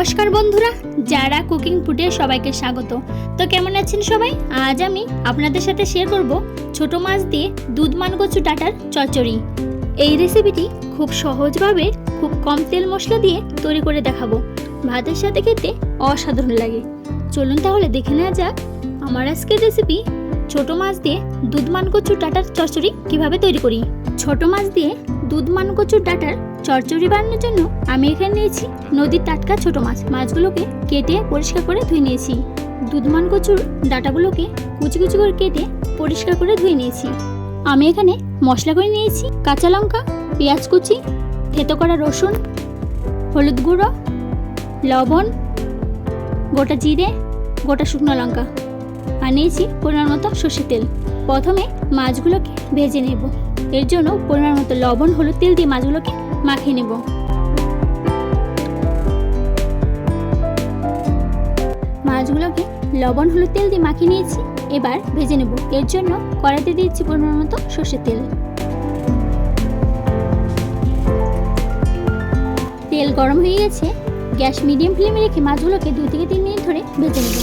নমস্কার বন্ধুরা, যারা কুকিং ফুডে সবাইকে স্বাগত। তো কেমন আছেন সবাই? আজ আমি আপনাদের সাথে শেয়ার করব ছোট মাছ দিয়ে দুধ মান কচু ডাঁটার চচ্চড়ি। এই রেসিপিটি খুব সহজভাবে খুব কম তেল মশলা দিয়ে তৈরি করে দেখাবো। ভাতের সাথে খেতে অসাধারণ লাগে। চলুন তাহলে দেখে নেওয়া যাক আমার আজকের রেসিপি ছোট মাছ দিয়ে দুধ মান কচু ডাঁটার চচ্চড়ি কিভাবে তৈরি করি। ছোট মাছ দিয়ে দুধ মান কচুর ডাঁটার চচ্চড়ি বানানোর জন্য আমি এখানে নিয়েছি নদীর টাটকা ছোট মাছ। মাছগুলোকে কেটে পরিষ্কার করে ধুয়ে নিয়েছি। দুধ মান কচুর ডাঁটাগুলোকে কুচি কুচি করে কেটে পরিষ্কার করে ধুয়ে নিয়েছি। আমি এখানে মশলা করে নিয়েছি কাঁচা লঙ্কা, পেঁয়াজ কুচি, থেতো করা রসুন, হলুদ গুঁড়ো, লবণ, গোটা জিরে, গোটা শুকনো লঙ্কা, আর নিয়েছি পরিমাণ মতো সর্ষের তেল। প্রথমে মাছগুলোকে ভেজে নেব। এর জন্য পরিমাণ মতো লবণ, হলুদ, তেল দিয়ে মাছগুলোকে মাখিয়ে নেব। মাছগুলোকে লবণ, হলুদ, তেল দিয়ে মাখিয়ে নিয়েছি। এবার ভেজে নেব। এর জন্য কড়াইতে দিয়েছি পরিমাণ মতো সর্ষের তেল। তেল গরম হয়ে গেছে। গ্যাস মিডিয়াম ফ্লেমে রেখে মাছগুলোকে 2 থেকে 3 মিনিট ধরে ভেজে নেব।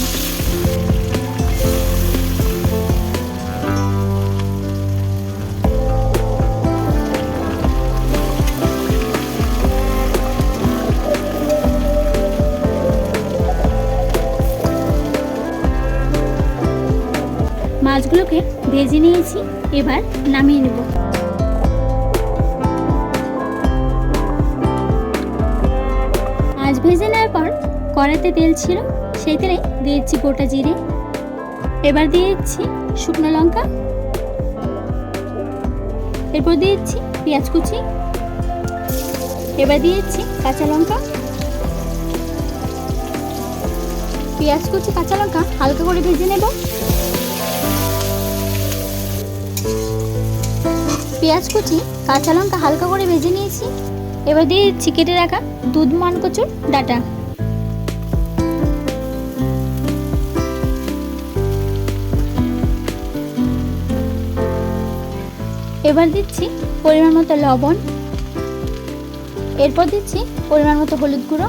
মাছগুলোকে ভেজে নিয়েছি। এবার নামিয়ে নেব। মাছ ভেজে নেওয়ার পর কড়াইতে তেল ছিল, সেই তেলে দিয়েছি গোটা জিরে। এবার দিয়েছি শুকনো লঙ্কা। এরপর দিয়েছি পেঁয়াজ কুচি। এবার দিয়েছি কাঁচা লঙ্কা। পেঁয়াজ কুচি, কাঁচা লঙ্কা হালকা করে ভেজে নেব। পেঁয়াজ কুচি, কাঁচা লঙ্কা হালকা করে ভেজে নিয়েছি। এবার দিয়ে দিচ্ছি কেটে রাখা দুধ মান কচুর ডাঁটা। এবার দিচ্ছি পরিমাণ মতো লবণ। এরপর দিচ্ছি পরিমাণ মতো হলুদ গুঁড়ো।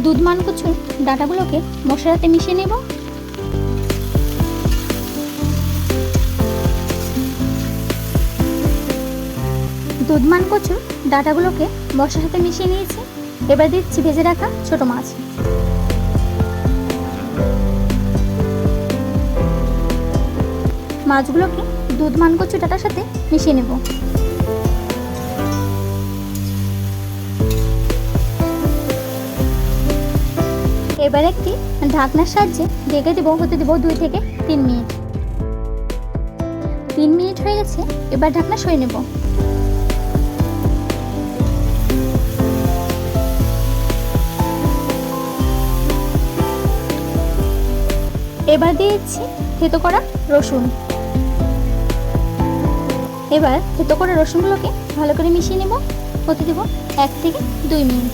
দুধ মান কচুর ডাঁটাগুলোকে মশলাতে মিশিয়ে নেব। দুধ মান কচুর ডাঁটাগুলোকে মশলার সাথে মিশিয়ে নিয়েছি। এবার দিচ্ছি ভেজে রাখা ছোট মাছ। মাছগুলোকে দুধ মান কচুর ডাঁটার সাথে মিশিয়ে নেব। এবার একটি ঢাকনার সাহায্যে ঢেকে দেবো। হতে দেবো 2 থেকে 3 মিনিট। 3 মিনিট হয়ে গেছে। এবার ঢাকনা সরিয়ে নেব। এবার দিয়েছি থেতো করা রসুন। এবার থেতো করা রসুনগুলোকে ভালো করে মিশিয়ে নেব। হতে দেব 1 থেকে 2 মিনিট।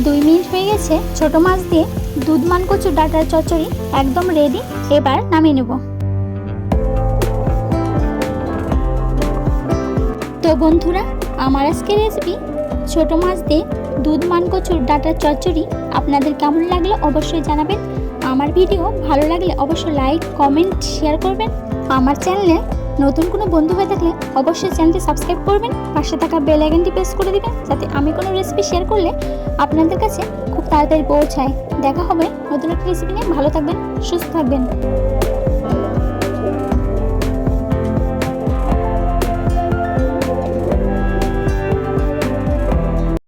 দুই মিনিট হয়ে গেছে। ছোট মাছ দিয়ে দুধ মান কচুর ডাঁটার চচ্চড়ি একদম রেডি। এবার নামিয়ে নেব। তো বন্ধুরা, আমার আজকের রেসিপি ছোট মাছ দিয়ে দুধ মান কচুর ডাঁটার চচ্চড়ি আপনাদের কেমন লাগলো অবশ্যই জানাবেন। আমার ভিডিও ভালো লাগলে অবশ্যই লাইক, কমেন্ট, শেয়ার করবেন। আমার চ্যানেলে নতুন কোনো বন্ধু হয়ে থাকলে অবশ্যই চ্যানেলটি সাবস্ক্রাইব করবেন। পাশে থাকা বেল আইকনটি প্রেস করে দিবেন, যাতে আমি কোনো রেসিপি শেয়ার করলে আপনাদের কাছে খুব তাড়াতাড়ি পৌঁছায়। দেখা হবে নতুন একটা রেসিপি নিয়ে। ভালো থাকবেন, সুস্থ থাকবেন।